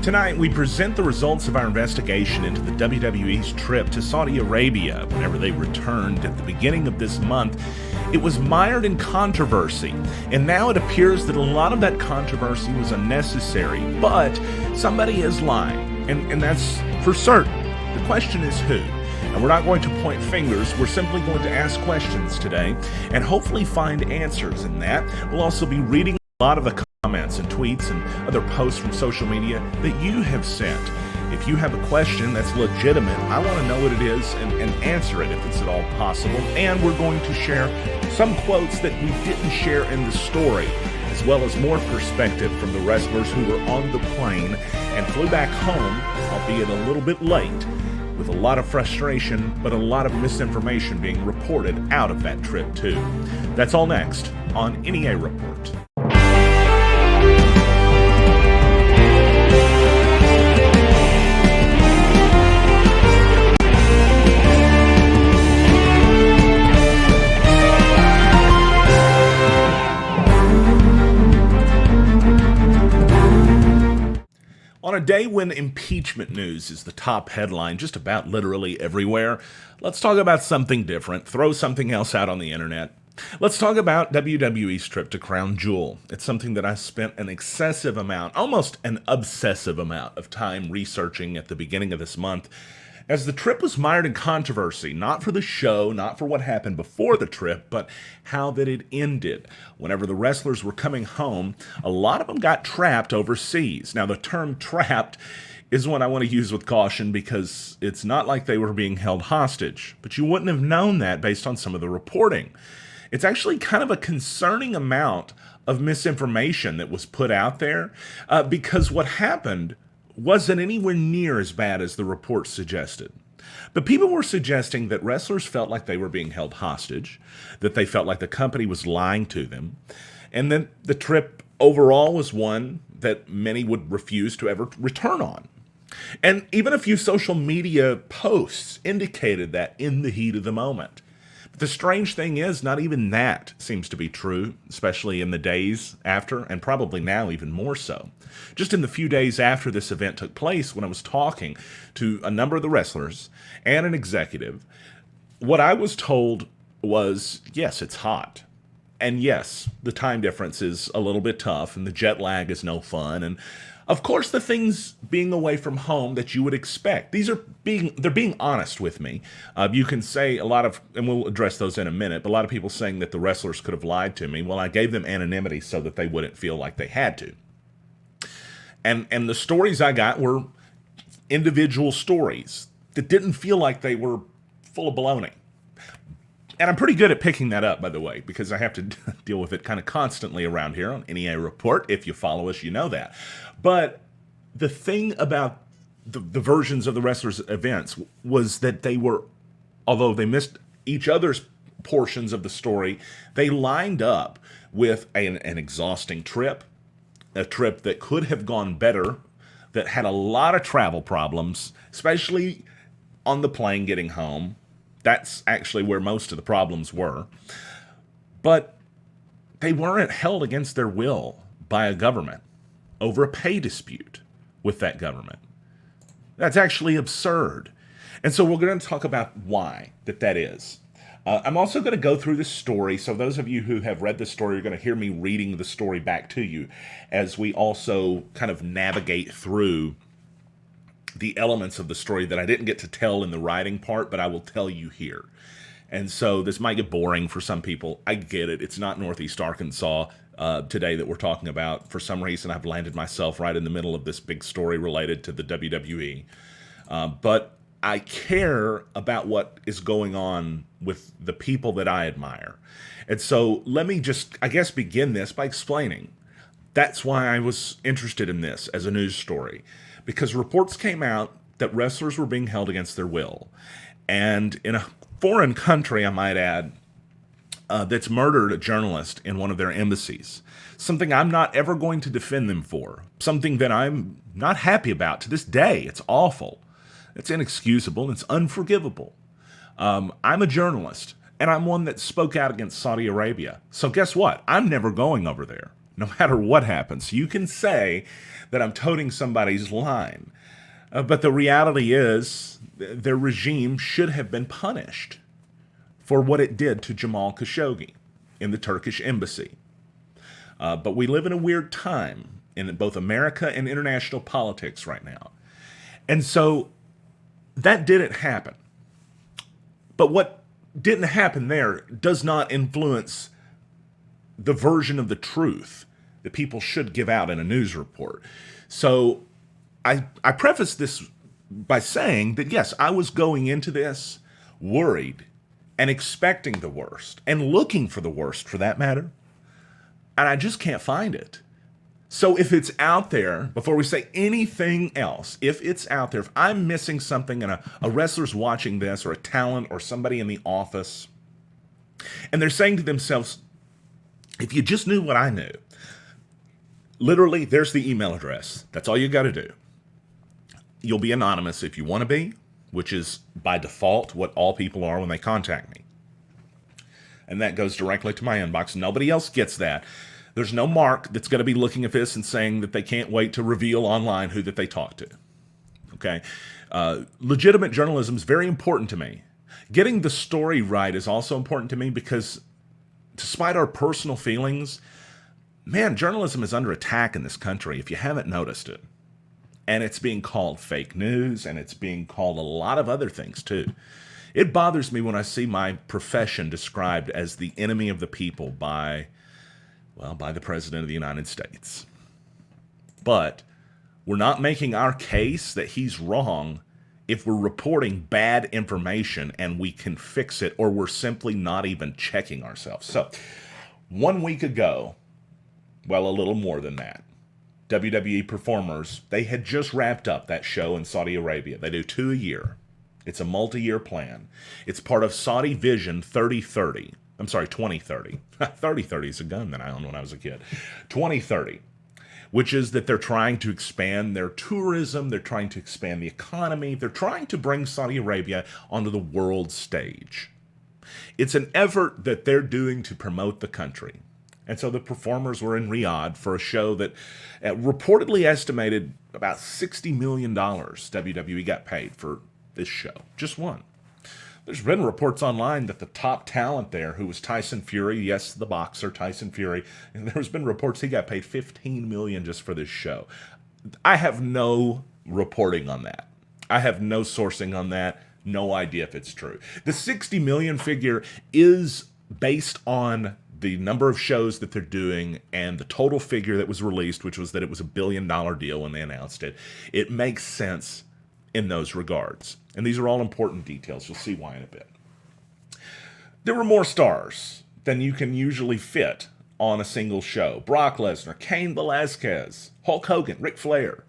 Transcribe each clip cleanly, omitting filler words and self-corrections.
Tonight, we present the results of our investigation into the WWE's trip to Saudi Arabia. Whenever they returned at the beginning of this month, it was mired in controversy, and now it appears that a lot of that controversy was unnecessary, but somebody is lying, and that's for certain. The question is who? And we're not going to point fingers, we're simply going to ask questions today, and hopefully find answers in that. We'll also be reading a lot of the comments and tweets and other posts from social media that you have sent. If you have a question that's legitimate, I want to know what it is and answer it if it's at all possible. And we're going to share some quotes that we didn't share in the story, as well as more perspective from the wrestlers who were on the plane and flew back home, albeit a little bit late, with a lot of frustration, but a lot of misinformation being reported out of that trip too. That's all next on NEA Report. On a day when impeachment news is the top headline just about literally everywhere, let's talk about something different, throw something else out on the internet. Let's talk about WWE's trip to Crown Jewel. It's something that I spent an excessive amount, almost an obsessive amount of time researching at the beginning of this month, as the trip was mired in controversy, not for the show, not for what happened before the trip, but how that it ended. Whenever the wrestlers were coming home, a lot of them got trapped overseas. Now, the term trapped is one I want to use with caution because it's not like they were being held hostage, but you wouldn't have known that based on some of the reporting. It's actually kind of a concerning amount of misinformation that was put out there because what happened wasn't anywhere near as bad as the report suggested. But people were suggesting that wrestlers felt like they were being held hostage, that they felt like the company was lying to them, and that the trip overall was one that many would refuse to ever return on. And even a few social media posts indicated that in the heat of the moment. But the strange thing is, not even that seems to be true, especially in the days after, and probably now even more so. Just in the few days after this event took place, when I was talking to a number of the wrestlers and an executive, what I was told was, yes, it's hot. And yes, the time difference is a little bit tough, and the jet lag is no fun, and of course, the things being away from home that you would expect. They're being honest with me. You can say a lot of, and we'll address those in a minute, but a lot of people saying that the wrestlers could have lied to me. Well, I gave them anonymity so that they wouldn't feel like they had to. And the stories I got were individual stories that didn't feel like they were full of baloney. And I'm pretty good at picking that up, by the way, because I have to deal with it kind of constantly around here on NEA Report. If you follow us, you know that. But the thing about the versions of the wrestlers' events was that they were, although they missed each other's portions of the story, they lined up with an exhausting trip, a trip that could have gone better, that had a lot of travel problems, especially on the plane getting home. That's actually where most of the problems were. But they weren't held against their will by a government over a pay dispute with that government. That's actually absurd. And so we're going to talk about why that is. I'm also going to go through the story, so those of you who have read the story are going to hear me reading the story back to you as we also kind of navigate through the elements of the story that I didn't get to tell in the writing part, but I will tell you here. And so this might get boring for some people. I get it. It's not Northeast Arkansas today that we're talking about. For some reason, I've landed myself right in the middle of this big story related to the WWE. But I care about what is going on with the people that I admire. And so let me just, I guess, begin this by explaining. That's why I was interested in this as a news story. Because reports came out that wrestlers were being held against their will. And in a foreign country, I might add, that's murdered a journalist in one of their embassies. Something I'm not ever going to defend them for. Something that I'm not happy about to this day. It's awful. It's inexcusable. It's unforgivable. I'm a journalist, and I'm one that spoke out against Saudi Arabia. So guess what? I'm never going over there. no matter what happens. You can say that I'm toting somebody's line, but the reality is their regime should have been punished for what it did to Jamal Khashoggi in the Turkish embassy. But we live in a weird time in both America and international politics right now. And so that didn't happen. But what didn't happen there does not influence the version of the truth that people should give out in a news report. So I preface this by saying that, yes, I was going into this worried and expecting the worst and looking for the worst for that matter. And I just can't find it. So if it's out there, before we say anything else, if it's out there, if I'm missing something and a wrestler's watching this or a talent or somebody in the office, and they're saying to themselves, if you just knew what I knew, literally, there's the email address. That's all you got to do. You'll be anonymous if you want to be, which is by default what all people are when they contact me. And that goes directly to my inbox. Nobody else gets that. There's no mark that's going to be looking at this and saying that they can't wait to reveal online who that they talk to. Okay? Legitimate journalism is very important to me. Getting the story right is also important to me because despite our personal feelings, man, journalism is under attack in this country if you haven't noticed it. And it's being called fake news, and it's being called a lot of other things too. It bothers me when I see my profession described as the enemy of the people by the President of the United States. But we're not making our case that he's wrong if we're reporting bad information and we can fix it, or we're simply not even checking ourselves. So, 1 week ago, well, a little more than that, WWE performers, they had just wrapped up that show in Saudi Arabia. They do 2 a year. It's a multi-year plan. It's part of Saudi Vision 3030. I'm sorry, 2030. 3030 is a gun that I owned when I was a kid. 2030, which is that they're trying to expand their tourism. They're trying to expand the economy. They're trying to bring Saudi Arabia onto the world stage. It's an effort that they're doing to promote the country. And so the performers were in Riyadh for a show that reportedly estimated about $60 million WWE got paid for this show. Just one. There's been reports online that the top talent there, who was Tyson Fury, yes, the boxer Tyson Fury, and there's been reports he got paid $15 million just for this show. I have no reporting on that. I have no sourcing on that. No idea if it's true. The $60 million figure is based on the number of shows that they're doing and the total figure that was released, which was that it was $1 billion deal when they announced it. It makes sense in those regards. And these are all important details. You'll see why in a bit. There were more stars than you can usually fit on a single show. Brock Lesnar, Cain Velasquez, Hulk Hogan, Ric Flair,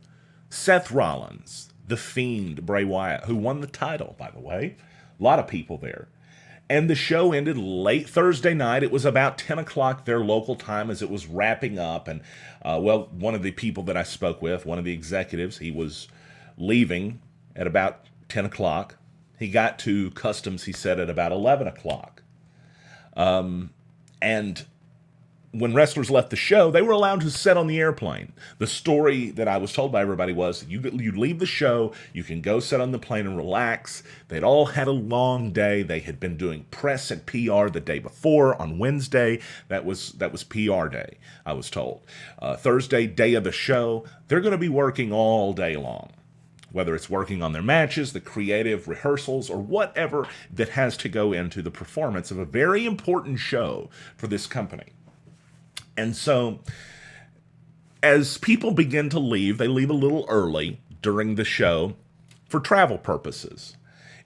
Seth Rollins, The Fiend, Bray Wyatt, who won the title, by the way. A lot of people there. And the show ended late Thursday night. It was about 10 o'clock their local time as it was wrapping up. And, one of the people that I spoke with, one of the executives, he was leaving at about 10 o'clock. He got to customs, he said, at about 11 o'clock. And when wrestlers left the show, they were allowed to sit on the airplane. The story that I was told by everybody was you leave the show, you can go sit on the plane and relax. They'd all had a long day. They had been doing press and PR the day before on Wednesday. That was PR day, I was told. Thursday, day of the show, they're going to be working all day long. Whether it's working on their matches, the creative rehearsals, or whatever that has to go into the performance of a very important show for this company. And so, as people begin to leave, they leave a little early during the show for travel purposes.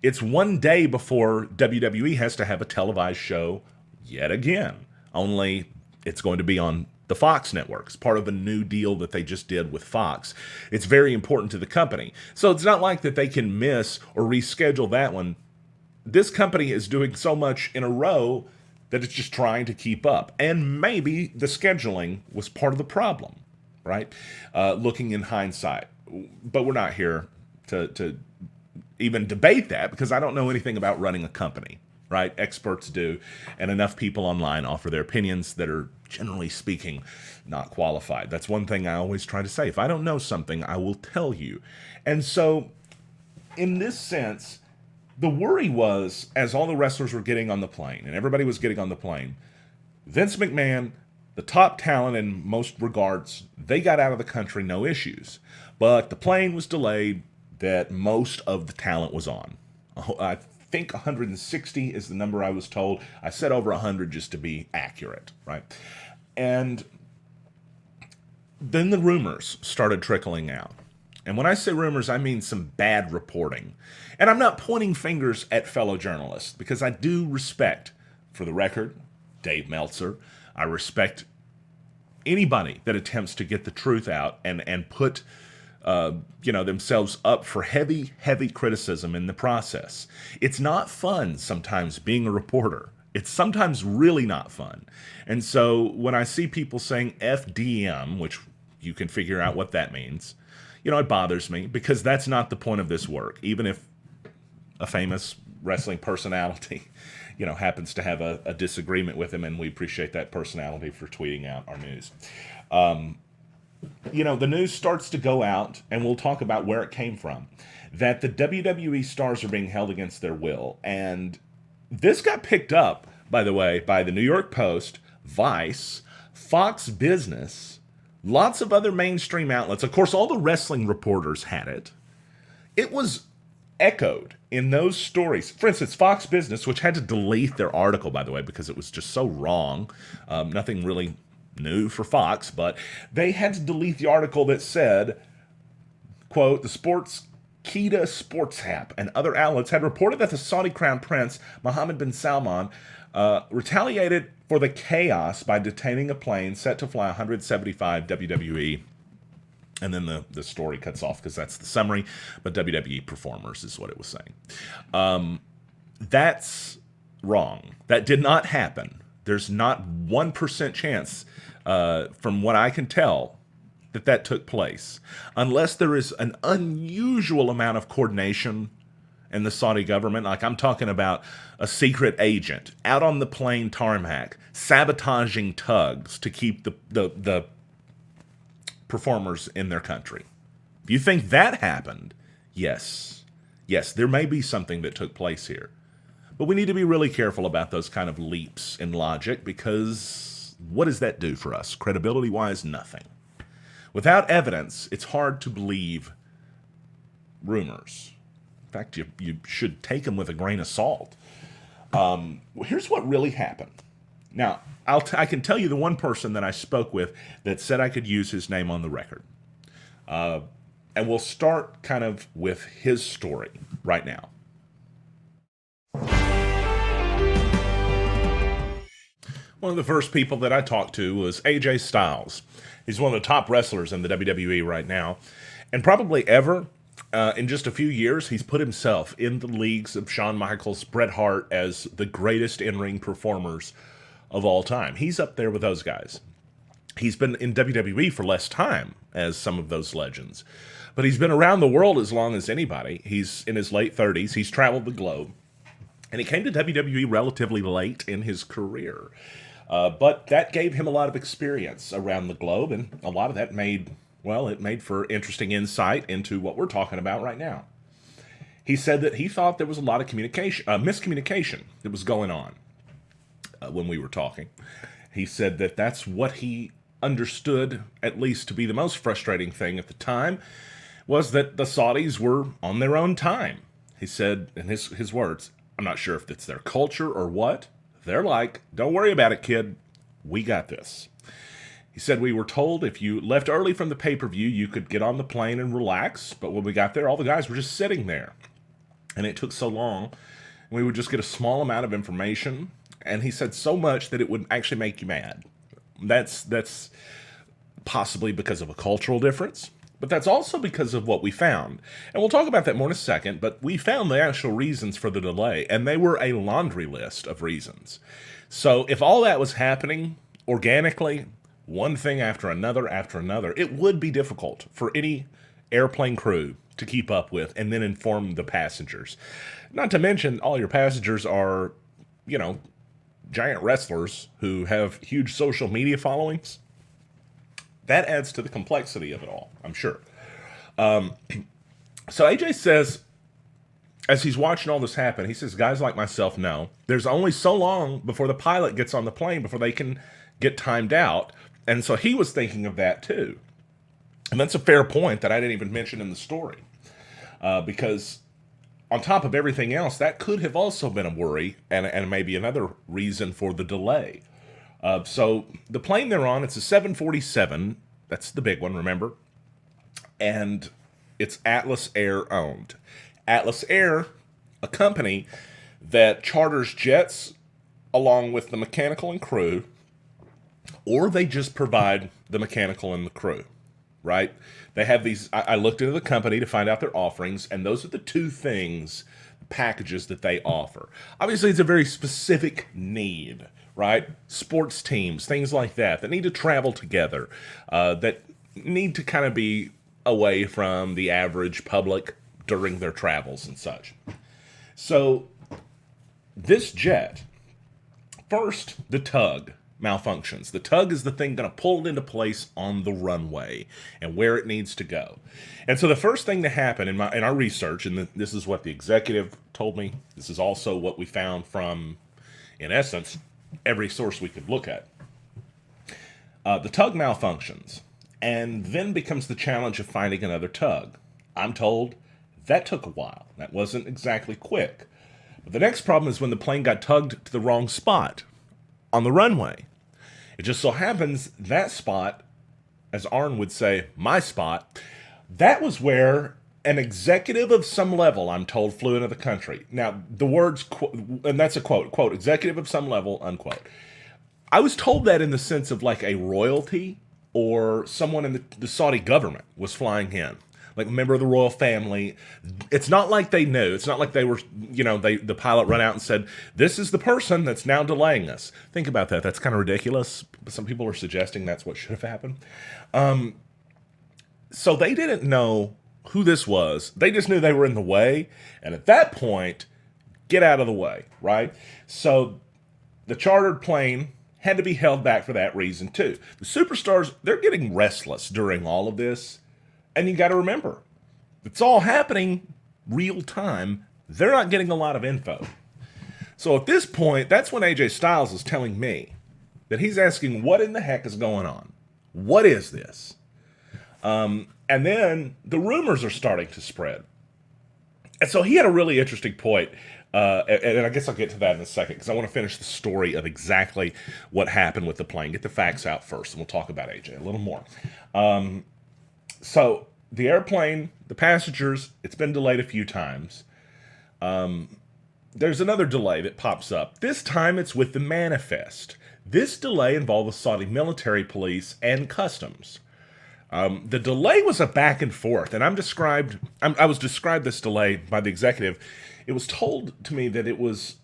It's one day before WWE has to have a televised show yet again, only it's going to be on the Fox networks, part of a new deal that they just did with Fox. It's very important to the company. So it's not like that they can miss or reschedule that one. This company is doing so much in a row that it's just trying to keep up. And maybe the scheduling was part of the problem, right? Looking in hindsight. But we're not here to even debate that because I don't know anything about running a company, right? Experts do. And enough people online offer their opinions that are generally speaking, not qualified. That's one thing I always try to say. If I don't know something, I will tell you. And so, in this sense, the worry was, as all the wrestlers were getting on the plane, and everybody was getting on the plane, Vince McMahon, the top talent in most regards, they got out of the country, no issues. But the plane was delayed that most of the talent was on. I think 160 is the number I was told. I said over 100 just to be accurate, right? And then the rumors started trickling out. And when I say rumors, I mean some bad reporting. And I'm not pointing fingers at fellow journalists, because I do respect, for the record, Dave Meltzer. I respect anybody that attempts to get the truth out and put themselves up for heavy, heavy criticism in the process. It's not fun sometimes being a reporter. It's sometimes really not fun. And so when I see people saying FDM, which you can figure out what that means, it bothers me, because that's not the point of this work. Even if a famous wrestling personality, happens to have a disagreement with him, and we appreciate that personality for tweeting out our news. The news starts to go out, and we'll talk about where it came from, that the WWE stars are being held against their will. And this got picked up, by the way, by the New York Post, Vice, Fox Business, lots of other mainstream outlets. Of course, all the wrestling reporters had it. It was echoed in those stories. For instance, Fox Business, which had to delete their article, by the way, because it was just so wrong. Nothing really new for Fox, but they had to delete the article that said, quote, the Sportskeeda Sports App and other outlets had reported that the Saudi Crown Prince, Mohammed bin Salman, retaliated for the chaos by detaining a plane set to fly 175 WWE. And then the story cuts off because that's the summary, but WWE performers is what it was saying. That's wrong. That did not happen. There's not 1% chance, from what I can tell, that took place. Unless there is an unusual amount of coordination in the Saudi government. Like, I'm talking about a secret agent out on the plane tarmac, sabotaging tugs to keep the performers in their country. If you think that happened, yes, there may be something that took place here. But we need to be really careful about those kind of leaps in logic, because what does that do for us? Credibility-wise, nothing. Without evidence, it's hard to believe rumors. In fact, you should take them with a grain of salt. Here's what really happened. Now, I can tell you the one person that I spoke with that said I could use his name on the record. And we'll start kind of with his story right now. One of the first people that I talked to was AJ Styles. He's one of the top wrestlers in the WWE right now. And probably ever, in just a few years, he's put himself in the leagues of Shawn Michaels, Bret Hart as the greatest in-ring performers of all time. He's up there with those guys. He's been in WWE for less time as some of those legends. But he's been around the world as long as anybody. He's in his late 30s. He's traveled the globe. And he came to WWE relatively late in his career. But that gave him a lot of experience around the globe, and a lot of that made for interesting insight into what we're talking about right now. He said that he thought there was a lot of miscommunication that was going on when we were talking. He said that that's what he understood, at least to be the most frustrating thing at the time, was that the Saudis were on their own time. He said, in his words, I'm not sure if it's their culture or what. They're like, don't worry about it, kid. We got this. He said, we were told if you left early from the pay-per-view, you could get on the plane and relax. But when we got there, all the guys were just sitting there. And it took so long. We would just get a small amount of information. And he said so much that it would actually make you mad. That's possibly because of a cultural difference. But that's also because of what we found. And we'll talk about that more in a second, but we found the actual reasons for the delay, and they were a laundry list of reasons. So if all that was happening organically, one thing after another, it would be difficult for any airplane crew to keep up with and then inform the passengers. Not to mention, all your passengers are, giant wrestlers who have huge social media followings. That adds to the complexity of it all, I'm sure. So AJ says, as he's watching all this happen, he says, guys like myself know there's only so long before the pilot gets on the plane before they can get timed out. And so he was thinking of that too. And that's a fair point that I didn't even mention in the story. Because on top of everything else, that could have also been a worry and maybe another reason for the delay. So the plane they're on, it's a 747. That's the big one, remember? And it's Atlas Air owned. Atlas Air, a company that charters jets along with the mechanical and crew, or they just provide the mechanical and the crew, right? They have these, I looked into the company to find out their offerings, and those are the two things, packages that they offer. Obviously, it's a very specific need, right? Sports teams, things like that need to travel together, that need to kind of be away from the average public during their travels and such. So this jet, first, the tug malfunctions. The tug is the thing going to pull it into place on the runway and where it needs to go. And so the first thing to happen in our research, and this is what the executive told me, this is also what we found from, in essence, every source we could look at. The tug malfunctions, and then becomes the challenge of finding another tug. I'm told that took a while. That wasn't exactly quick. But the next problem is when the plane got tugged to the wrong spot on the runway. It just so happens that spot, as Arn would say, my spot, that was where an executive of some level, I'm told, flew into the country. Now, the words, and that's a quote, executive of some level, unquote. I was told that in the sense of like a royalty or someone in the Saudi government was flying in, like a member of the royal family. It's not like they knew. It's not like they were, the pilot run out and said, this is the person that's now delaying us. Think about that. That's kind of ridiculous. Some people are suggesting that's what should have happened. So they didn't know who this was. They just knew they were in the way. And at that point, get out of the way, right? So the chartered plane had to be held back for that reason too. The superstars, they're getting restless during all of this. And you got to remember, it's all happening real time. They're not getting a lot of info. So at this point, that's when AJ Styles is telling me that he's asking, what in the heck is going on? What is this? And then the rumors are starting to spread. And so he had a really interesting point. And I guess I'll get to that in a second because I want to finish the story of exactly what happened with the plane. Get the facts out first, and we'll talk about AJ a little more. So the airplane, the passengers, it's been delayed a few times. There's another delay that pops up. This time it's with the manifest. This delay involved the Saudi military police and customs. The delay was a back and forth, and I was described this delay by the executive. It was told to me that it was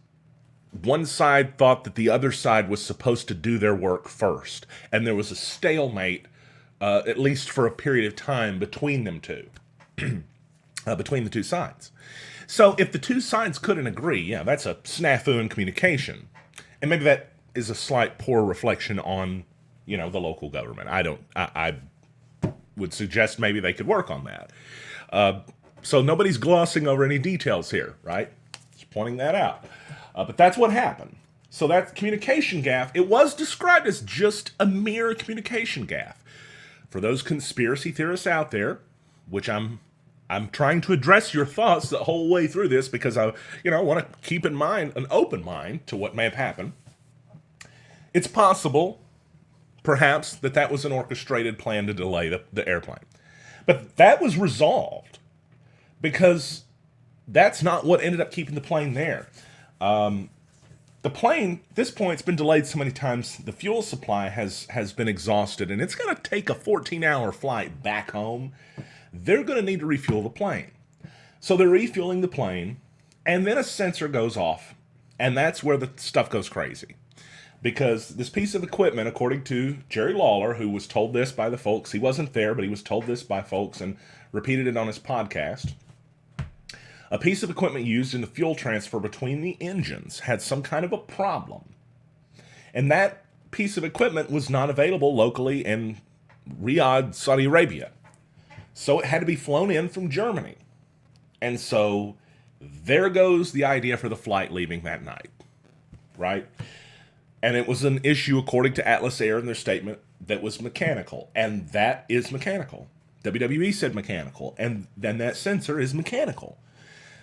one side thought that the other side was supposed to do their work first, and there was a stalemate, at least for a period of time, between them two, between the two sides. So if the two sides couldn't agree, yeah, that's a snafu in communication, and maybe that is a slight poor reflection on, the local government. I would suggest maybe they could work on that. So nobody's glossing over any details here, right? Just pointing that out. But that's what happened. So that communication gaffe, it was described as just a mere communication gaffe. For those conspiracy theorists out there, which I'm trying to address your thoughts the whole way through this because I want to keep in mind an open mind to what may have happened. It's possible, perhaps, that was an orchestrated plan to delay the airplane. But that was resolved because that's not what ended up keeping the plane there. The plane, at this point, it's been delayed so many times, the fuel supply has been exhausted, and it's going to take a 14-hour flight back home. They're going to need to refuel the plane. So they're refueling the plane, and then a sensor goes off, and that's where the stuff goes crazy. Because this piece of equipment, according to Jerry Lawler, who was told this by the folks, he wasn't there, but he was told this by folks and repeated it on his podcast. A piece of equipment used in the fuel transfer between the engines had some kind of a problem. And that piece of equipment was not available locally in Riyadh, Saudi Arabia. So it had to be flown in from Germany. And so there goes the idea for the flight leaving that night, right? And it was an issue, according to Atlas Air in their statement, that was mechanical. And that is mechanical. WWE said mechanical. And then that sensor is mechanical.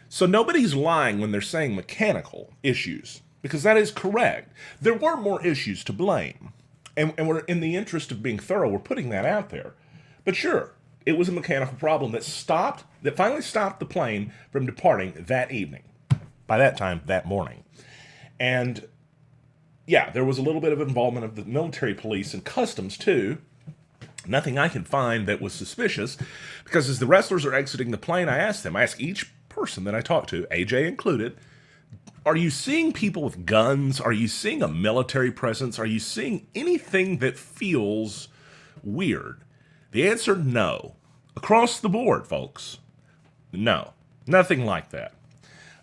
So nobody's lying when they're saying mechanical issues, because that is correct. There were more issues to blame. And we're, in the interest of being thorough, we're putting that out there. But sure, it was a mechanical problem that finally stopped the plane from departing that evening. By that time, that morning. And yeah, there was a little bit of involvement of the military police and customs too. Nothing I can find that was suspicious, because as the wrestlers are exiting the plane, I ask each person that I talk to, AJ included, are you seeing people with guns? Are you seeing a military presence? Are you seeing anything that feels weird? The answer, no. Across the board, folks. No. Nothing like that.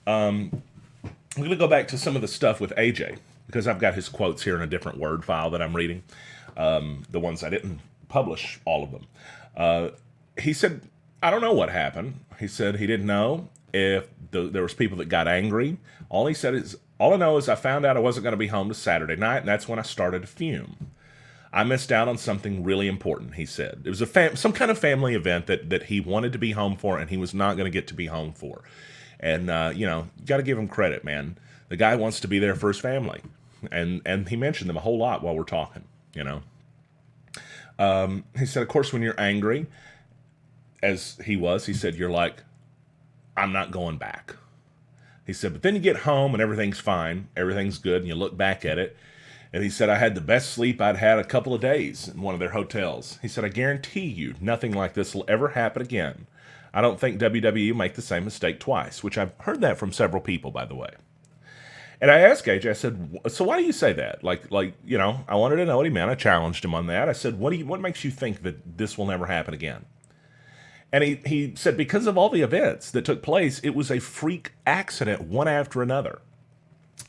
I'm going to go back to some of the stuff with AJ, because I've got his quotes here in a different Word file that I'm reading. The ones I didn't publish, all of them. He said, I don't know what happened. He said he didn't know if there was people that got angry. All he said is, all I know is I found out I wasn't going to be home to Saturday night, and that's when I started to fume. I missed out on something really important, he said. It was some kind of family event that he wanted to be home for, and he was not going to get to be home for. And, you got to give him credit, man. The guy wants to be there for his family. And he mentioned them a whole lot while we're talking, He said, of course, when you're angry, as he was, he said, you're like, I'm not going back. He said, but then you get home and everything's fine. Everything's good. And you look back at it. And he said, I had the best sleep I'd had a couple of days in one of their hotels. He said, I guarantee you nothing like this will ever happen again. I don't think WWE will make the same mistake twice, which I've heard that from several people, by the way. And I asked AJ, I said, so why do you say that? Like, I wanted to know what he meant. I challenged him on that. I said, what makes you think that this will never happen again? And he said, because of all the events that took place, it was a freak accident, one after another.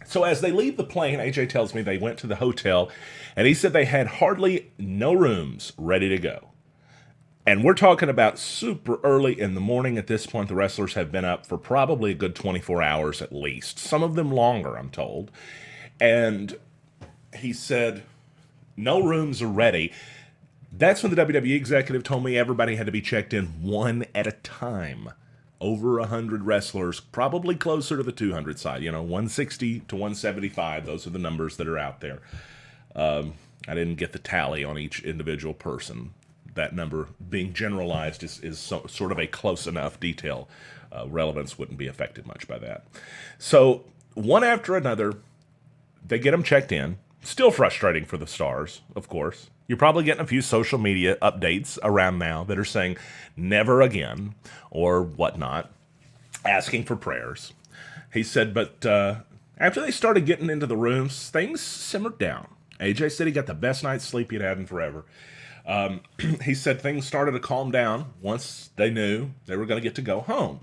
So as they leave the plane, AJ tells me they went to the hotel, and he said they had hardly no rooms ready to go. And we're talking about super early in the morning at this point. The wrestlers have been up for probably a good 24 hours at least. Some of them longer, I'm told. And he said, no rooms are ready. That's when the WWE executive told me everybody had to be checked in one at a time. Over 100 wrestlers, probably closer to the 200 side, 160 to 175. Those are the numbers that are out there. I didn't get the tally on each individual person. That number being generalized is sort of a close enough detail. Relevance wouldn't be affected much by that. So one after another, they get them checked in. Still frustrating for the stars, of course. You're probably getting a few social media updates around now that are saying never again or whatnot, asking for prayers. He said, but after they started getting into the rooms, things simmered down. AJ said he got the best night's sleep he'd had in forever. He said things started to calm down once they knew they were going to get to go home.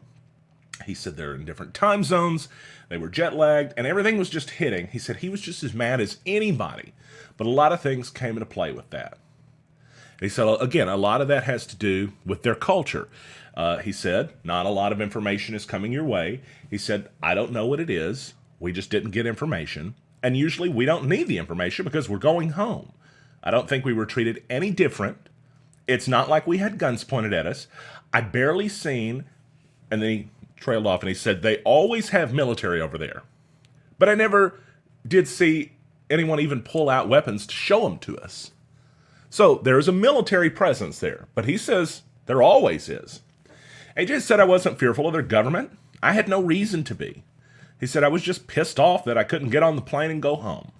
He said they're in different time zones, they were jet lagged, and everything was just hitting. He said he was just as mad as anybody, but a lot of things came into play with that. He said, again, a lot of that has to do with their culture. He said, not a lot of information is coming your way. He said, I don't know what it is. We just didn't get information. And usually we don't need the information because we're going home. I don't think we were treated any different. It's not like we had guns pointed at us. I barely seen, and then he trailed off and he said, they always have military over there. But I never did see anyone even pull out weapons to show them to us. So there's a military presence there, but he says there always is. AJ said I wasn't fearful of their government. I had no reason to be. He said I was just pissed off that I couldn't get on the plane and go home.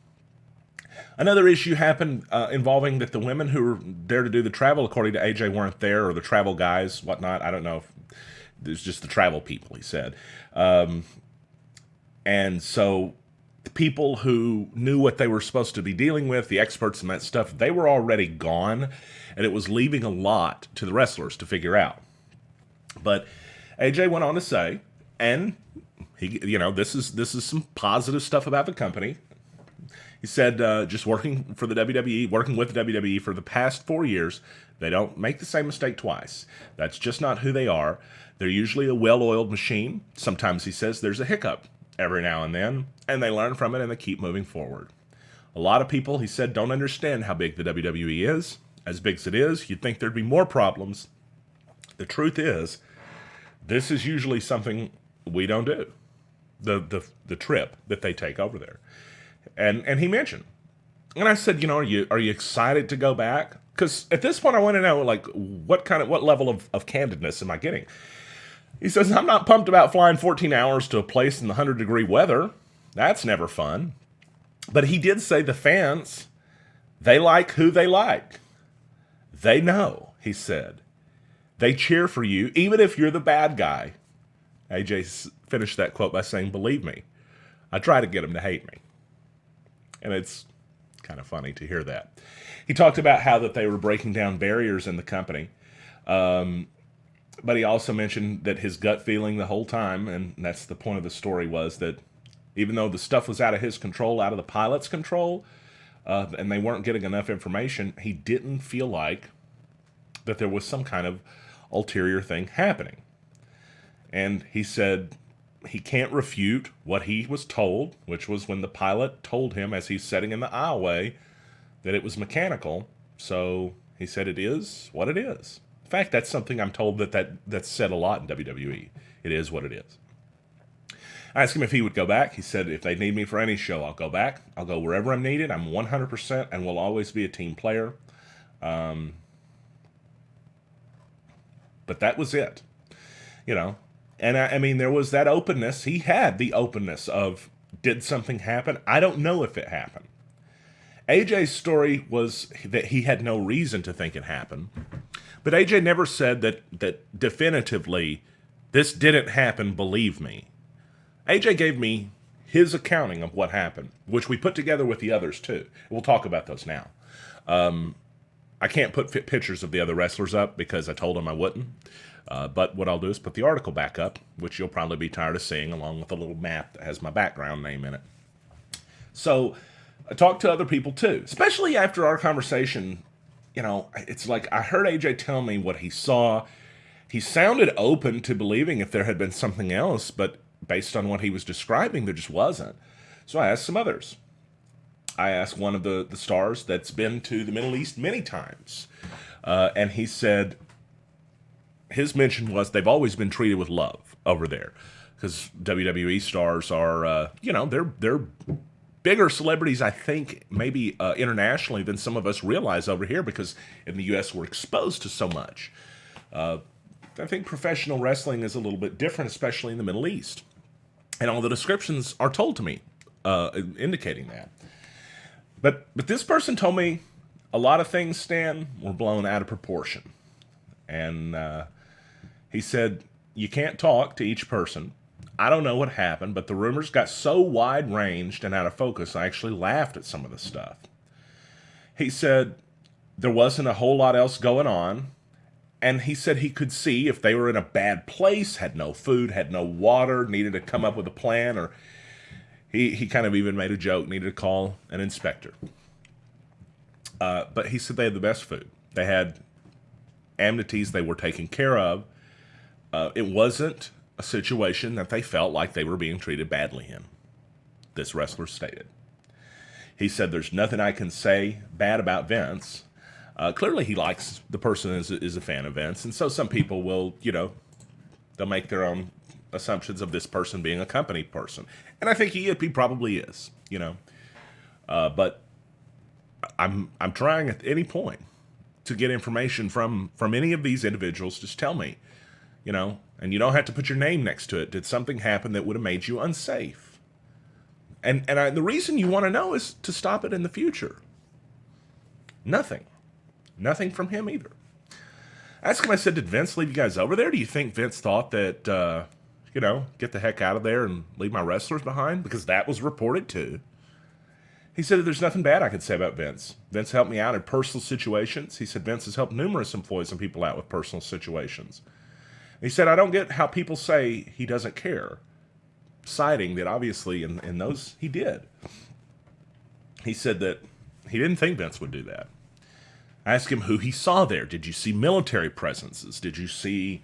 Another issue happened involving that the women who were there to do the travel, according to AJ, weren't there, or the travel guys, whatnot. I don't know if there's just the travel people, he said. And so the people who knew what they were supposed to be dealing with, the experts and that stuff, they were already gone, and it was leaving a lot to the wrestlers to figure out. But AJ went on to say, and he, this is some positive stuff about the company. He He said, just working for the WWE, working with the WWE for the past 4 years, they don't make the same mistake twice. That's just not who they are. They're usually a well-oiled machine. Sometimes, he says, there's a hiccup every now and then, and they learn from it and they keep moving forward. A lot of people, he said, don't understand how big the WWE is. As big as it is, you'd think there'd be more problems. The truth is, this is usually something we don't do. The trip that they take over there. And he mentioned. And I said, are you excited to go back? Because at this point I want to know, like, what level of candidness am I getting? He says, I'm not pumped about flying 14 hours to a place in the 100-degree weather. That's never fun. But he did say the fans, they like who they like. They know, he said. They cheer for you, even if you're the bad guy. AJ finished that quote by saying, believe me, I try to get them to hate me. And it's kind of funny to hear that. He talked about how that they were breaking down barriers in the company. But he also mentioned that his gut feeling the whole time, and that's the point of the story, was that even though the stuff was out of his control, out of the pilot's control, and they weren't getting enough information, he didn't feel like that there was some kind of ulterior thing happening. And he said he can't refute what he was told, which was when the pilot told him as he's sitting in the aisleway that it was mechanical. So he said it is what it is. In fact, that's something I'm told that's said a lot in WWE. It is what it is. I asked him if he would go back. He said, if they need me for any show, I'll go back. I'll go wherever I'm needed. I'm 100% and will always be a team player. But that was it. And I mean, there was that openness. He had the openness of, did something happen? I don't know if it happened. AJ's story was that he had no reason to think it happened. But AJ never said that definitively, this didn't happen, believe me. AJ gave me his accounting of what happened, which we put together with the others too. We'll talk about those now. I can't put pictures of the other wrestlers up because I told him I wouldn't. But what I'll do is put the article back up, which you'll probably be tired of seeing, along with a little map that has my background name in it. So I talked to other people too, especially after our conversation. It's like I heard AJ tell me what he saw. He sounded open to believing if there had been something else, but based on what he was describing, there just wasn't. So I asked some others. I asked one of the stars that's been to the Middle East many times. And he said his mention was they've always been treated with love over there. Because WWE stars are, they're bigger celebrities, I think, maybe internationally than some of us realize over here, because in the U.S. we're exposed to so much. I think professional wrestling is a little bit different, especially in the Middle East. And all the descriptions are told to me, indicating that. But this person told me a lot of things, Stan, were blown out of proportion. And he said, you can't talk to each person. I don't know what happened, but the rumors got so wide-ranged and out of focus, I actually laughed at some of the stuff. He said there wasn't a whole lot else going on, and he said he could see if they were in a bad place, had no food, had no water, needed to come up with a plan, or he kind of even made a joke, needed to call an inspector. But he said they had the best food. They had amenities they were taken care of. It wasn't a situation that they felt like they were being treated badly in, this wrestler stated. He said, there's nothing I can say bad about Vince. Clearly he likes the person, is a fan of Vince, and so some people will, they'll make their own assumptions of this person being a company person. And I think he probably is, but I'm trying at any point to get information from any of these individuals. Just tell me, and you don't have to put your name next to it. Did something happen that would have made you unsafe? And the reason you want to know is to stop it in the future. Nothing from him either. I asked him, I said, did Vince leave you guys over there? Do you think Vince thought that, get the heck out of there and leave my wrestlers behind? Because that was reported too. He said, there's nothing bad I could say about Vince. Vince helped me out in personal situations. He said, Vince has helped numerous employees and people out with personal situations. He said, I don't get how people say he doesn't care, citing that obviously in those he did. he said that he didn't think Vince would do that. I asked him who he saw there. Did you see military presences? Did you see,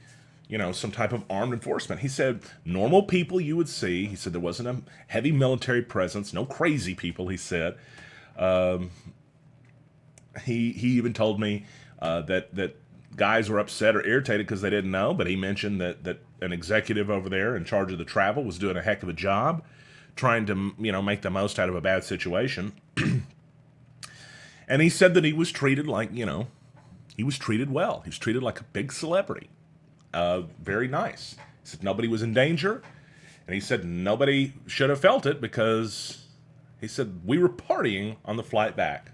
some type of armed enforcement? He said normal people you would see. He said there wasn't a heavy military presence, no crazy people, he said. He even told me that guys were upset or irritated because they didn't know, but he mentioned that an executive over there in charge of the travel was doing a heck of a job trying to, make the most out of a bad situation. And he said that he was treated like, he was treated well. He was treated like a big celebrity. Very nice. He said nobody was in danger. And he said nobody should have felt it because he said we were partying on the flight back.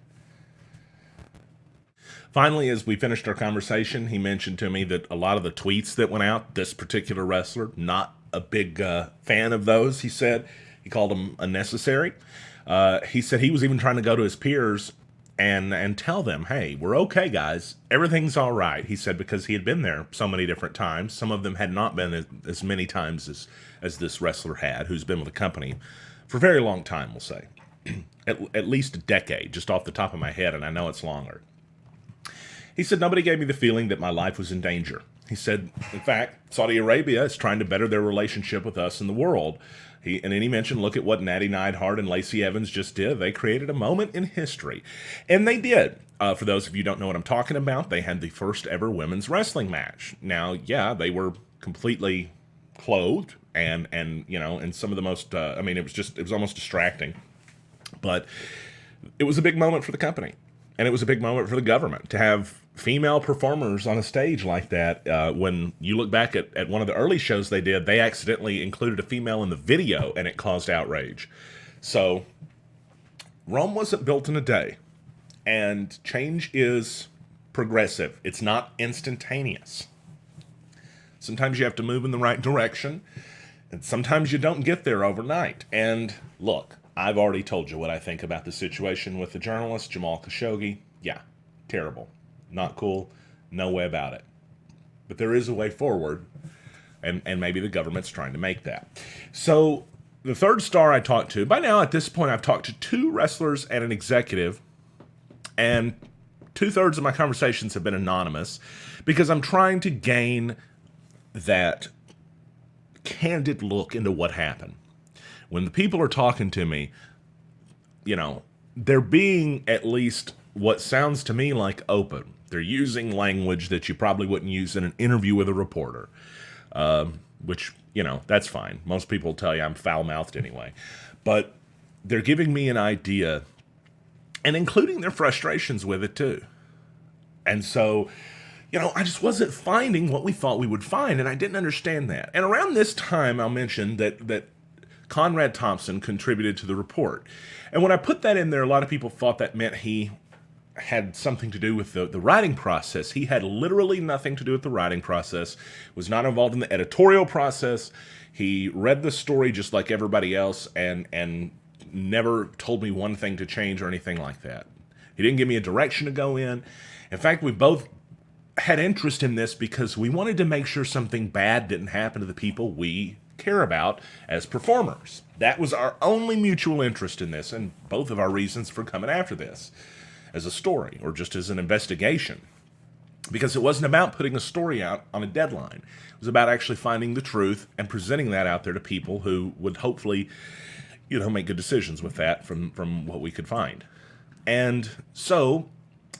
Finally, as we finished our conversation, he mentioned to me that a lot of the tweets that went out, this particular wrestler, not a big fan of those, he said. He called them unnecessary. He said he was even trying to go to his peers and tell them, hey, we're okay, guys. Everything's all right, he said, because he had been there so many different times. Some of them had not been as many times as this wrestler had, who's been with the company for a very long time, we'll say. At least a decade, just off the top of my head, and I know it's longer. He said, nobody gave me the feeling that my life was in danger. He said, in fact, Saudi Arabia is trying to better their relationship with us and the world. And then he mentioned, look at what Natty Neidhart and Lacey Evans just did. They created a moment in history. And they did. For those of you who don't know what I'm talking about, they had the first ever women's wrestling match. Now, yeah, they were completely clothed and in some of the most, it was almost distracting. But it was a big moment for the company. And it was a big moment for the government to have female performers on a stage like that. When you look back at one of the early shows they did, they accidentally included a female in the video, and it caused outrage. So Rome wasn't built in a day, and change is progressive. It's not instantaneous. Sometimes you have to move in the right direction, and sometimes you don't get there overnight. And look, I've already told you what I think about the situation with the journalist, Jamal Khashoggi. Yeah, terrible. Not cool. No way about it. But there is a way forward, and maybe the government's trying to make that. So the third star I talked to, by now at this point I've talked to 2 wrestlers and an executive, and 2/3 of my conversations have been anonymous because I'm trying to gain that candid look into what happened. When the people are talking to me, they're being at least what sounds to me like open. They're using language that you probably wouldn't use in an interview with a reporter, which, that's fine. Most people tell you I'm foul-mouthed anyway. But they're giving me an idea and including their frustrations with it too. And so, I just wasn't finding what we thought we would find, and I didn't understand that. And around this time, I'll mention that Conrad Thompson contributed to the report. And when I put that in there, a lot of people thought that meant he had something to do with the writing process. He had literally nothing to do with the writing process, was not involved in the editorial process. He read the story just like everybody else and never told me one thing to change or anything like that. He didn't give me a direction to go in. In fact, we both had interest in this because we wanted to make sure something bad didn't happen to the people we care about as performers. That was our only mutual interest in this, and both of our reasons for coming after this as a story or just as an investigation. Because it wasn't about putting a story out on a deadline. It was about actually finding the truth and presenting that out there to people who would hopefully, make good decisions with that from what we could find. And so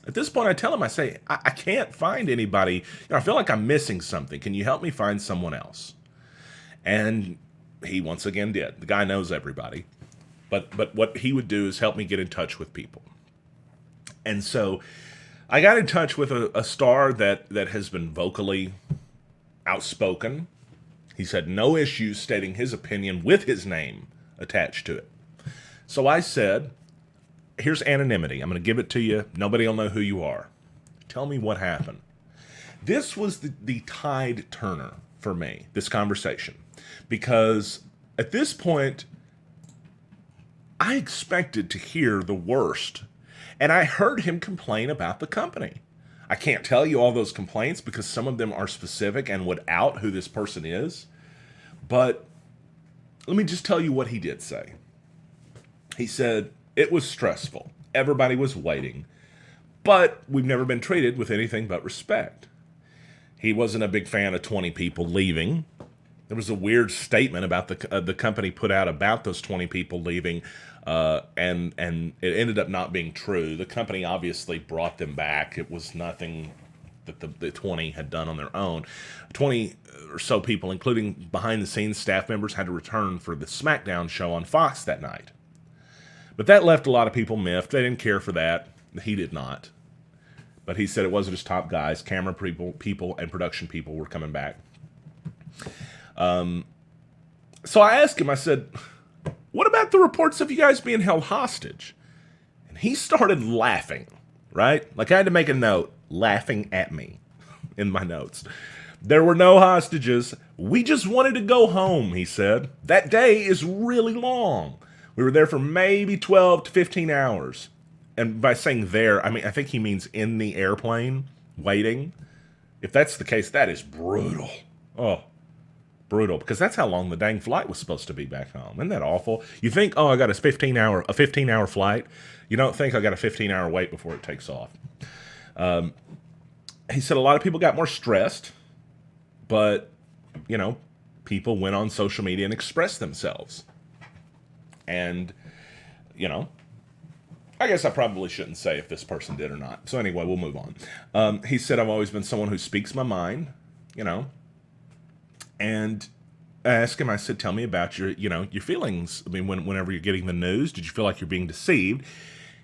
at this point, I tell him, I say, I can't find anybody. I feel like I'm missing something. Can you help me find someone else? And he once again did. The guy knows everybody. But what he would do is help me get in touch with people. And so I got in touch with a star that has been vocally outspoken. He's had no issues stating his opinion with his name attached to it. So I said, here's anonymity. I'm going to give it to you. Nobody will know who you are. Tell me what happened. This was the tide turner for me, this conversation. Because at this point, I expected to hear the worst. And I heard him complain about the company. I can't tell you all those complaints because some of them are specific and would out who this person is. But let me just tell you what he did say. He said, It was stressful. Everybody was waiting. But we've never been treated with anything but respect. He wasn't a big fan of 20 people leaving. There was a weird statement about the company put out about those 20 people leaving, and it ended up not being true. The company obviously brought them back. It was nothing that the 20 had done on their own. 20 or so people, including behind-the-scenes staff members, had to return for the SmackDown show on Fox that night. But that left a lot of people miffed. They didn't care for that. He did not. But he said it wasn't just top guys. Camera people, and production people were coming back. So I asked him, I said, what about the reports of you guys being held hostage? And he started laughing, right? Like I had to make a note, laughing at me in my notes. There were no hostages. We just wanted to go home, he said. That day is really long. We were there for maybe 12 to 15 hours. And by saying there, I mean, I think he means in the airplane, waiting. If that's the case, that is brutal. Oh, brutal. Because that's how long the dang flight was supposed to be back home. Isn't that awful? You think, oh, I got a 15-hour flight. You don't think I got a 15-hour wait before it takes off. He said a lot of people got more stressed, but, you know, people went on social media and expressed themselves. And, you know, I guess I probably shouldn't say if this person did or not. So anyway, we'll move on. He said, I've always been someone who speaks my mind, you know. And I asked him, I said, tell me about your feelings. I mean, whenever you're getting the news, did you feel like you're being deceived?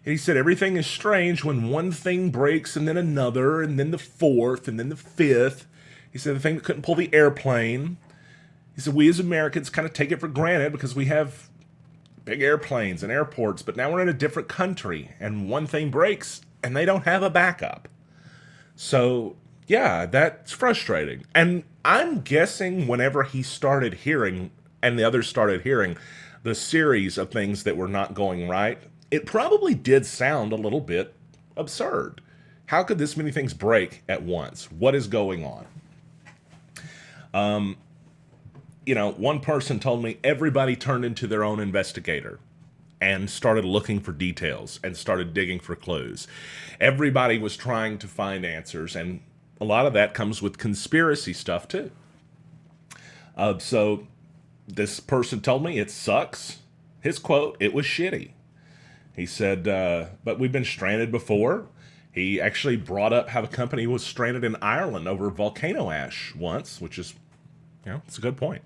And he said, everything is strange when one thing breaks and then another and then the fourth and then the fifth. He said the thing that couldn't pull the airplane. He said, we as Americans kind of take it for granted because we have big airplanes and airports, but now we're in a different country and one thing breaks and they don't have a backup. So, yeah, that's frustrating. And I'm guessing whenever he started hearing and the others started hearing the series of things that were not going right, it probably did sound a little bit absurd. How could this many things break at once? What is going on? You know, one person told me everybody turned into their own investigator and started looking for details and started digging for clues. Everybody was trying to find answers, and a lot of that comes with conspiracy stuff too. So this person told me it sucks. His quote, it was shitty. He said, but we've been stranded before. He actually brought up how the company was stranded in Ireland over volcano ash once, which is, you know, it's a good point.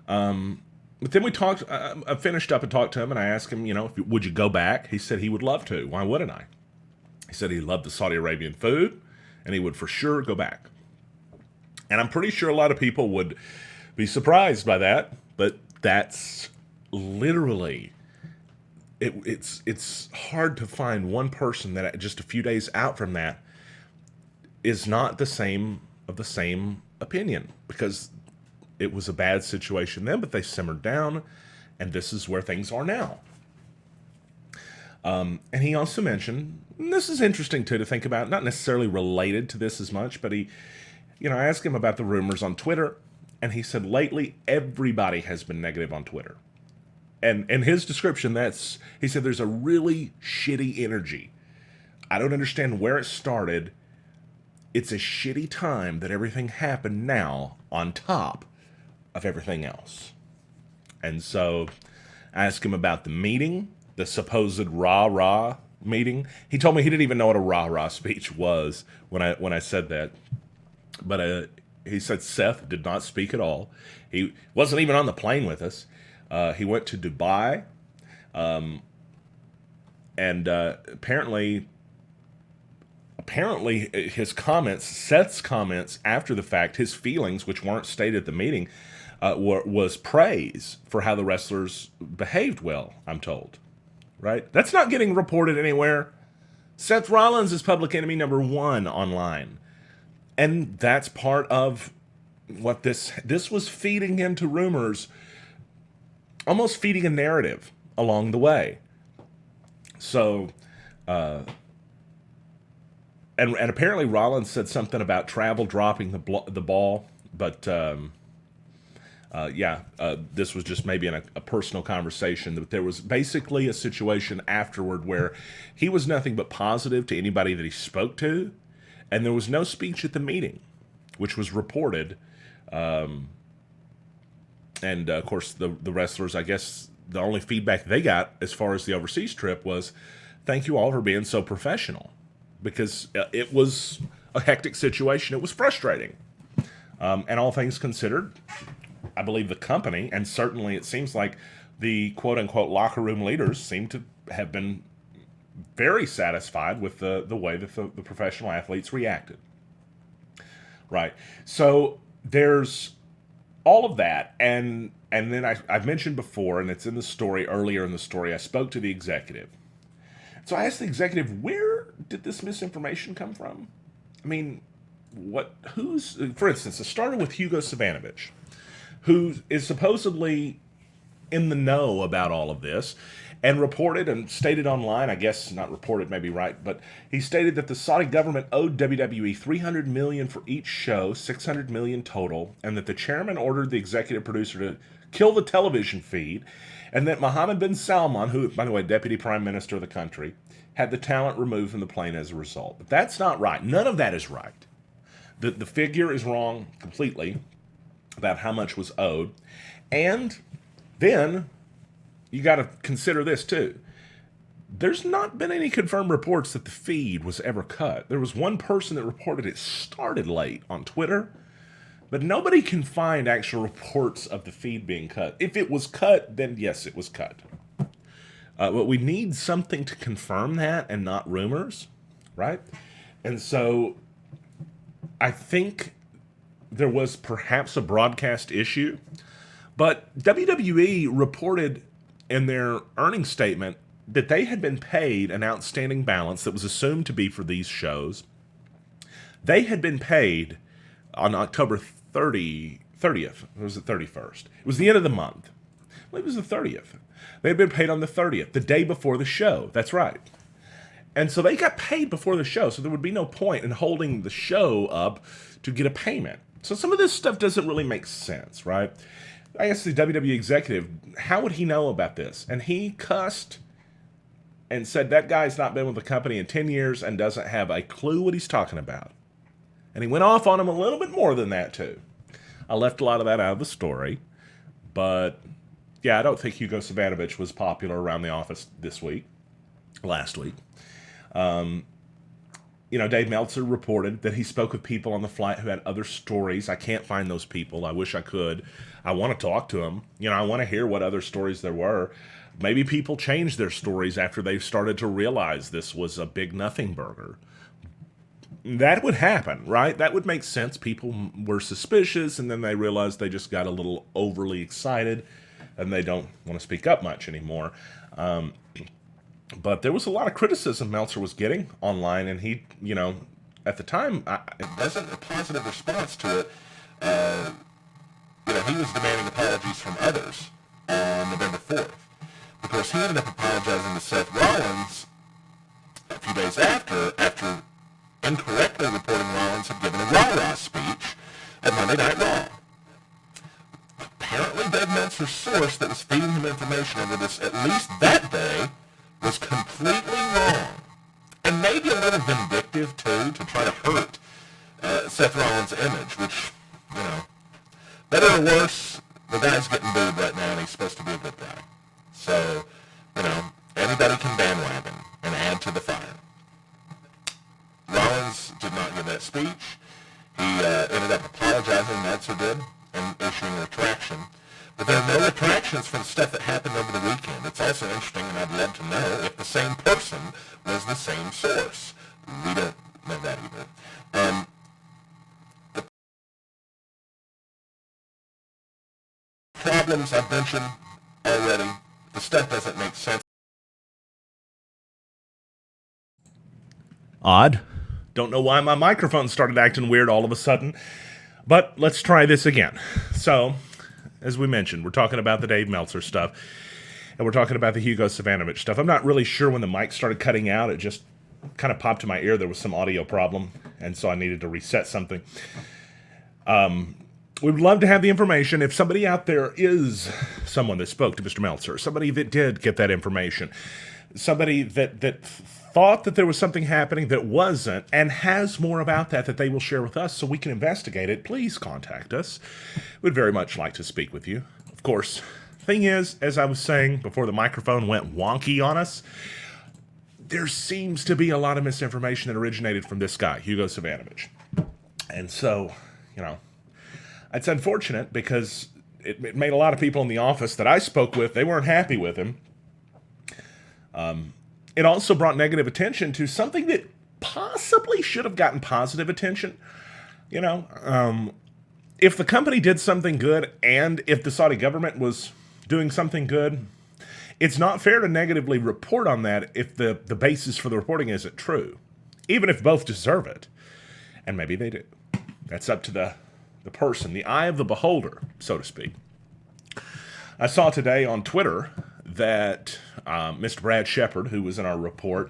But then we talked, I finished up and talked to him, and I asked him, you know, would you go back? He said he would love to. Why wouldn't I? He said he loved the Saudi Arabian food, and he would for sure go back. And I'm pretty sure a lot of people would be surprised by that, but that's literally, it's hard to find one person that just a few days out from that is not the same opinion, because it was a bad situation then, but they simmered down, and this is where things are now. And he also mentioned, and this is interesting too to think about, not necessarily related to this as much, but he, you know, I asked him about the rumors on Twitter, and he said lately everybody has been negative on Twitter. And in his description, he said there's a really shitty energy. I don't understand where it started. It's a shitty time that everything happened now on top of everything else. And so I asked him about the meeting, the supposed rah-rah meeting. He told me he didn't even know what a rah-rah speech was when I said that. But he said Seth did not speak at all. He wasn't even on the plane with us. He went to Dubai. And apparently his comments, Seth's comments after the fact, his feelings, which weren't stated at the meeting, was praise for how the wrestlers behaved well, I'm told. Right? That's not getting reported anywhere. Seth Rollins is public enemy number 1 online. And that's part of what this was feeding into rumors, almost feeding a narrative along the way. So, and apparently Rollins said something about Travel dropping the ball, but This was just maybe in a personal conversation, but there was basically a situation afterward where he was nothing but positive to anybody that he spoke to, and there was no speech at the meeting, which was reported. And of course, the wrestlers, I guess, the only feedback they got as far as the overseas trip was, "Thank you all for being so professional," because it was a hectic situation. It was frustrating. And all things considered, I believe the company, and certainly it seems like the quote unquote locker room leaders, seem to have been very satisfied with the way that the professional athletes reacted. Right. So there's all of that, and then I've mentioned before, and it's in the story earlier in the story. I spoke to the executive. So I asked the executive, where did this misinformation come from? I mean, who's, for instance, it started with Hugo Savanovich, who is supposedly in the know about all of this and reported and stated online, I guess not reported, maybe right, but he stated that the Saudi government owed WWE $300 million for each show, $600 million total, and that the chairman ordered the executive producer to kill the television feed, and that Mohammed bin Salman, who, by the way, deputy prime minister of the country, had the talent removed from the plane as a result. But that's not right. None of that is right. The figure is wrong completely about how much was owed. And then you got to consider this too. There's not been any confirmed reports that the feed was ever cut. There was one person that reported it started late on Twitter, but nobody can find actual reports of the feed being cut. If it was cut, then yes, it was cut. But we need something to confirm that and not rumors, right? And so I think there was perhaps a broadcast issue, but WWE reported in their earnings statement that they had been paid an outstanding balance that was assumed to be for these shows. They had been paid on October 30th. Or was it 31st? It was the end of the month. I believe it was the 30th. They had been paid on the 30th, the day before the show. That's right. And so they got paid before the show, so there would be no point in holding the show up to get a payment. So some of this stuff doesn't really make sense, right? I guess the WWE executive, how would he know about this? And he cussed and said that guy's not been with the company in 10 years and doesn't have a clue what he's talking about. And he went off on him a little bit more than that, too. I left a lot of that out of the story, but yeah, I don't think Hugo Savanovich was popular around the office last week. Dave Meltzer reported that he spoke with people on the flight who had other stories. I can't find those people. I wish I could. I want to talk to them. I want to hear what other stories there were. Maybe people changed their stories after they started to realize this was a big nothing burger. That would happen, right? That would make sense. People were suspicious, and then they realized they just got a little overly excited, and they don't want to speak up much anymore. But there was a lot of criticism Meltzer was getting online, and he, at the time, it wasn't a positive response to it. He was demanding apologies from others on November 4th. Because he ended up apologizing to Seth Rollins a few days after incorrectly reporting Rollins had given a Raw speech at Monday Night Raw. Apparently, Dave Meltzer's source that was feeding him information over this, at least that day, was completely wrong. And maybe a little vindictive, too, to try to hurt Seth Rollins' image, which, better or worse, the guy's getting booed right now, and he's supposed to be a good guy. So, anybody can bandwagon and add to the fire. Rollins did not give that speech. He ended up apologizing, Meltzer did, and issuing a retraction. But there are no retractions for the stuff that happened over the weekend. It's also interesting, and I'd love to know if the same person was the same source. We don't know that either. The problems I've mentioned already, the stuff doesn't make sense. Odd. Don't know why my microphone started acting weird all of a sudden. But let's try this again. So, as we mentioned, we're talking about the Dave Meltzer stuff, and we're talking about the Hugo Savanovich stuff. I'm not really sure when the mic started cutting out. It just kind of popped in my ear. There was some audio problem, and so I needed to reset something. We would love to have the information. If somebody out there is someone that spoke to Mr. Meltzer, somebody that did get that information, somebody that thought that there was something happening that wasn't, and has more about that they will share with us so we can investigate it, please contact us. We'd very much like to speak with you. Of course, thing is, as I was saying before the microphone went wonky on us, there seems to be a lot of misinformation that originated from this guy, Hugo Savinovich. And so, it's unfortunate because it made a lot of people in the office that I spoke with, they weren't happy with him. It also brought negative attention to something that possibly should have gotten positive attention. If the company did something good and if the Saudi government was doing something good, it's not fair to negatively report on that if the basis for the reporting isn't true, even if both deserve it. And maybe they do. That's up to the person, the eye of the beholder, so to speak. I saw today on Twitter that Mr. Brad Shepard, who was in our report,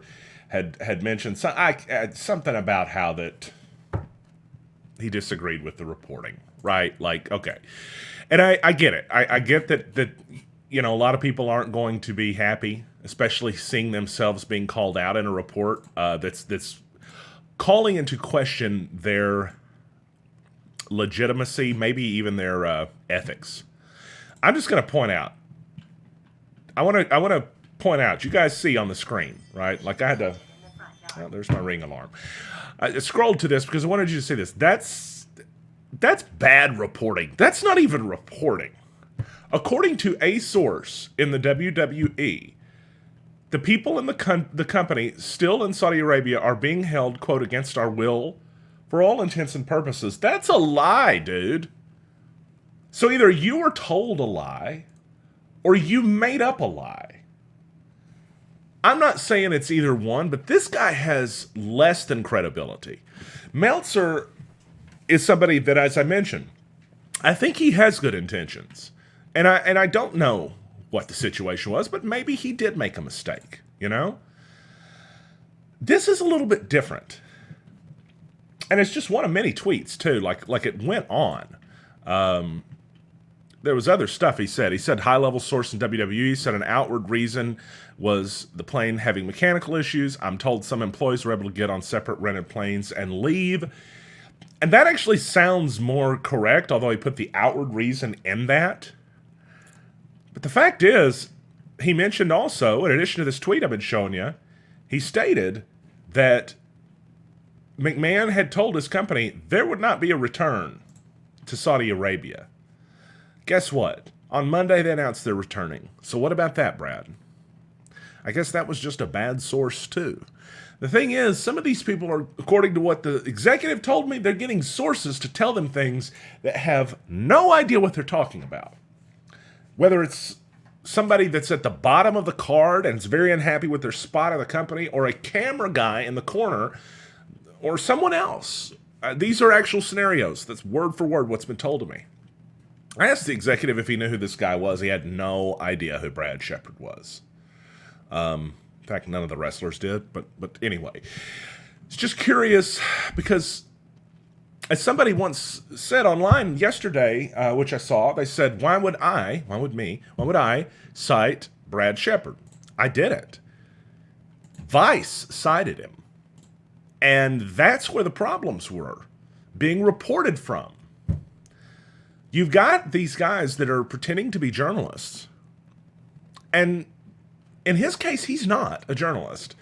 had mentioned something about how that he disagreed with the reporting, right? Like, okay. And I get it. I get that a lot of people aren't going to be happy, especially seeing themselves being called out in a report that's calling into question their legitimacy, maybe even their ethics. I'm just going to point out. I want to point out. You guys see on the screen, right? Like I had to. Oh, there's my Ring alarm. I scrolled to this because I wanted you to see this. That's bad reporting. That's not even reporting. According to a source in the WWE, the people in the company still in Saudi Arabia are being held, quote, against our will for all intents and purposes. That's a lie, dude. So either you were told a lie or you made up a lie. I'm not saying it's either one, but this guy has less than credibility. Meltzer is somebody that, as I mentioned, I think he has good intentions. And I don't know what the situation was, but maybe he did make a mistake, This is a little bit different. And it's just one of many tweets, too. Like it went on. There was other stuff he said. He said high-level source in WWE said an outward reason was the plane having mechanical issues. I'm told some employees were able to get on separate rented planes and leave. And that actually sounds more correct, although he put the outward reason in that. But the fact is, he mentioned also, in addition to this tweet I've been showing you, he stated that McMahon had told his company there would not be a return to Saudi Arabia. Guess what? On Monday, they announced they're returning. So what about that, Brad? I guess that was just a bad source, too. The thing is, some of these people are, according to what the executive told me, they're getting sources to tell them things that have no idea what they're talking about. Whether it's somebody that's at the bottom of the card and is very unhappy with their spot of the company, or a camera guy in the corner, or someone else. These are actual scenarios. That's word for word what's been told to me. I asked the executive if he knew who this guy was. He had no idea who Brad Shepard was. In fact, none of the wrestlers did. But anyway, it's just curious because, as somebody once said online yesterday, which I saw, they said, why would I cite Brad Shepard? I didn't. Vice cited him. And that's where the problems were being reported from. You've got these guys that are pretending to be journalists. And in his case, he's not a journalist.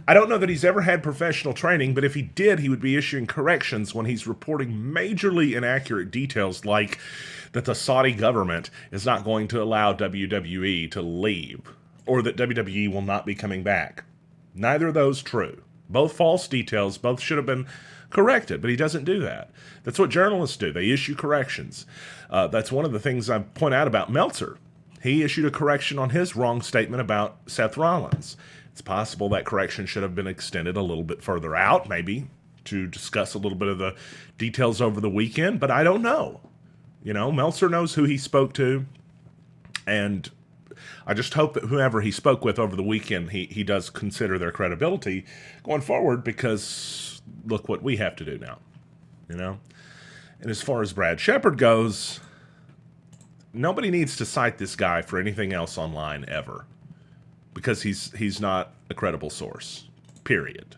I don't know that he's ever had professional training, but if he did, he would be issuing corrections when he's reporting majorly inaccurate details like that the Saudi government is not going to allow WWE to leave or that WWE will not be coming back. Neither of those true. Both false details, both should have been corrected, but he doesn't do that. That's what journalists do. They issue corrections. That's one of the things I point out about Meltzer. He issued a correction on his wrong statement about Seth Rollins. It's possible that correction should have been extended a little bit further out, maybe, to discuss a little bit of the details over the weekend, but I don't know. Meltzer knows who he spoke to, and I just hope that whoever he spoke with over the weekend, he does consider their credibility going forward, because look what we have to do now, And as far as Brad Shepard goes, nobody needs to cite this guy for anything else online ever, because he's not a credible source, period.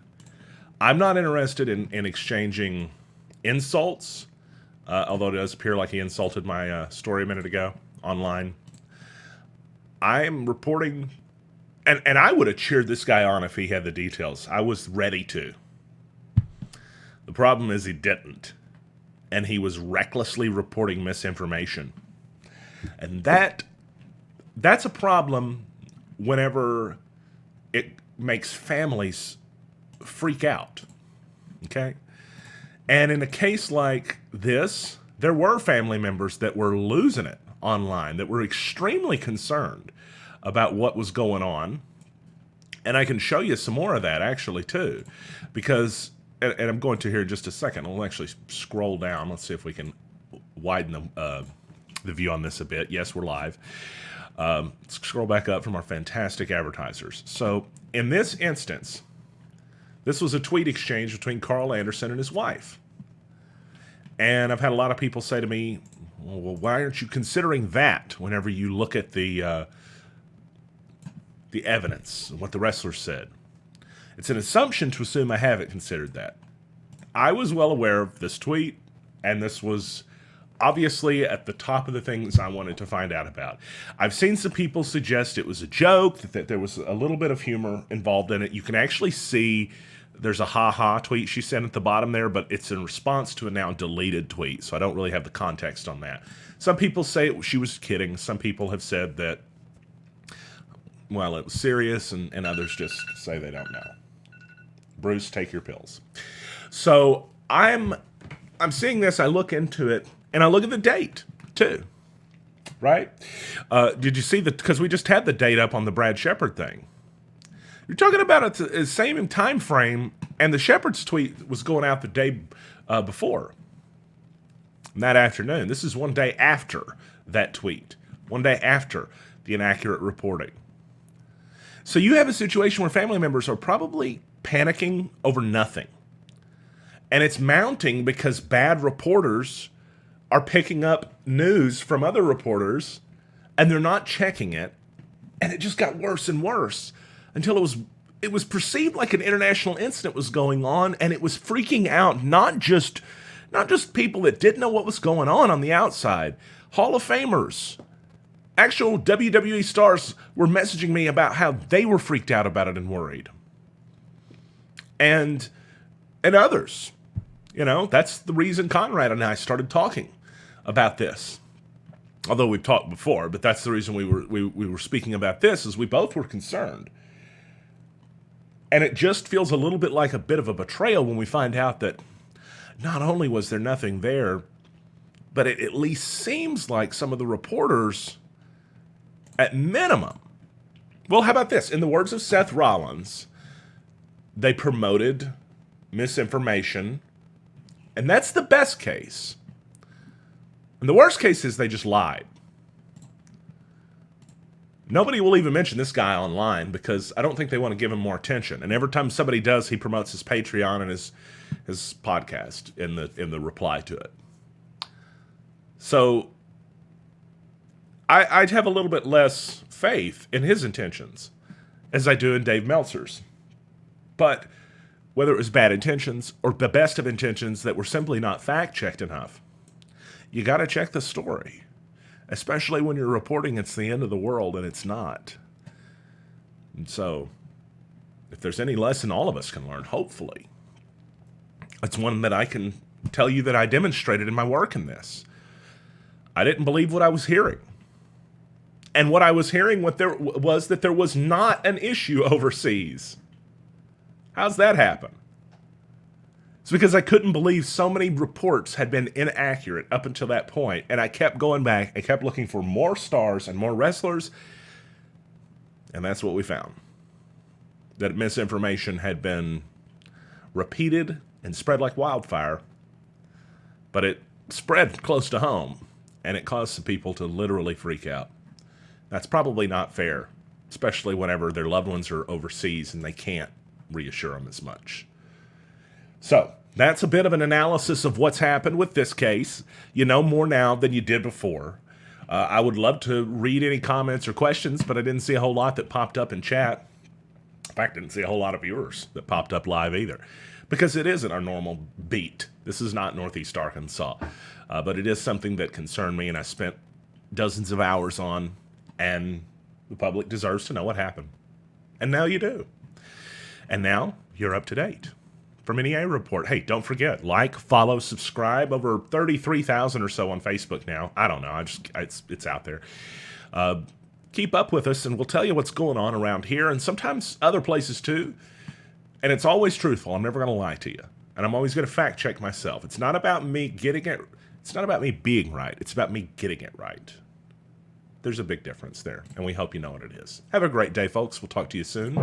I'm not interested in exchanging insults, although it does appear like he insulted my story a minute ago online. I'm reporting, and I would have cheered this guy on if he had the details. I was ready to. The problem is he didn't, and he was recklessly reporting misinformation. And that's a problem whenever it makes families freak out, okay? And in a case like this, there were family members that were losing it online, that were extremely concerned about what was going on. And I can show you some more of that, actually, too, because, and I'm going to here in just a second. I'll actually scroll down. Let's see if we can widen the view on this a bit. Yes, we're live. Let's scroll back up from our fantastic advertisers. So in this instance, this was a tweet exchange between Carl Anderson and his wife. And I've had a lot of people say to me, well, why aren't you considering that whenever you look at the evidence, what the wrestler said? It's an assumption to assume I haven't considered that. I was well aware of this tweet, and this was obviously at the top of the things I wanted to find out about. I've seen some people suggest it was a joke, that there was a little bit of humor involved in it. You can actually see there's a ha-ha tweet she sent at the bottom there, but it's in response to a now deleted tweet, so I don't really have the context on that. Some people say she was kidding. Some people have said that, well, it was serious, and others just say they don't know. Bruce, take your pills. So I'm seeing this, I look into it, and I look at the date, too, right? Did you see because we just had the date up on the Brad Shepard thing. You're talking about the same time frame, and the Shepard's tweet was going out the day before, that afternoon. This is one day after that tweet, one day after the inaccurate reporting. So you have a situation where family members are probably panicking over nothing. And it's mounting because bad reporters are picking up news from other reporters, and they're not checking it. And it just got worse and worse until it was perceived like an international incident was going on, and it was freaking out not just people that didn't know what was going on the outside. Hall of Famers, actual WWE stars were messaging me about how they were freaked out about it and worried. And others. You know, that's the reason Conrad and I started talking about this. Although we've talked before, but that's the reason we were speaking about this, is we both were concerned. And it just feels a little bit like a bit of a betrayal when we find out that not only was there nothing there, but it at least seems like some of the reporters, at minimum, well, how about this? In the words of Seth Rollins, they promoted misinformation, and that's the best case. And the worst case is they just lied. Nobody will even mention this guy online because I don't think they want to give him more attention. And every time somebody does, he promotes his Patreon and his podcast in the reply to it. So I'd have a little bit less faith in his intentions as I do in Dave Meltzer's. But whether it was bad intentions or the best of intentions that were simply not fact-checked enough, you got to check the story. Especially when you're reporting it's the end of the world and it's not. And so, if there's any lesson all of us can learn, hopefully, it's one that I can tell you that I demonstrated in my work in this. I didn't believe what I was hearing. And what I was hearing was that there was not an issue overseas. How's that happen? It's because I couldn't believe so many reports had been inaccurate up until that point, and I kept going back. I kept looking for more stars and more wrestlers, and that's what we found. That misinformation had been repeated and spread like wildfire, but it spread close to home, and it caused some people to literally freak out. That's probably not fair, especially whenever their loved ones are overseas and they can't reassure them as much. So, That's a bit of an analysis of what's happened with this case. You know more now than you did before. I would love to read any comments or questions, but I didn't see a whole lot that popped up in chat. In fact, I didn't see a whole lot of viewers that popped up live either, because it isn't our normal beat. This is not Northeast Arkansas, but it is something that concerned me, and I spent dozens of hours on, and the public deserves to know what happened. And now you do. And now you're up to date. From NEA Report. Hey, don't forget, like, follow, subscribe. Over 33,000 or so on Facebook now. I don't know. It's out there. Keep up with us, and we'll tell you what's going on around here, and sometimes other places too. And it's always truthful. I'm never going to lie to you, and I'm always going to fact check myself. It's not about me getting it. It's not about me being right. It's about me getting it right. There's a big difference there, and we hope you know what it is. Have a great day, folks. We'll talk to you soon.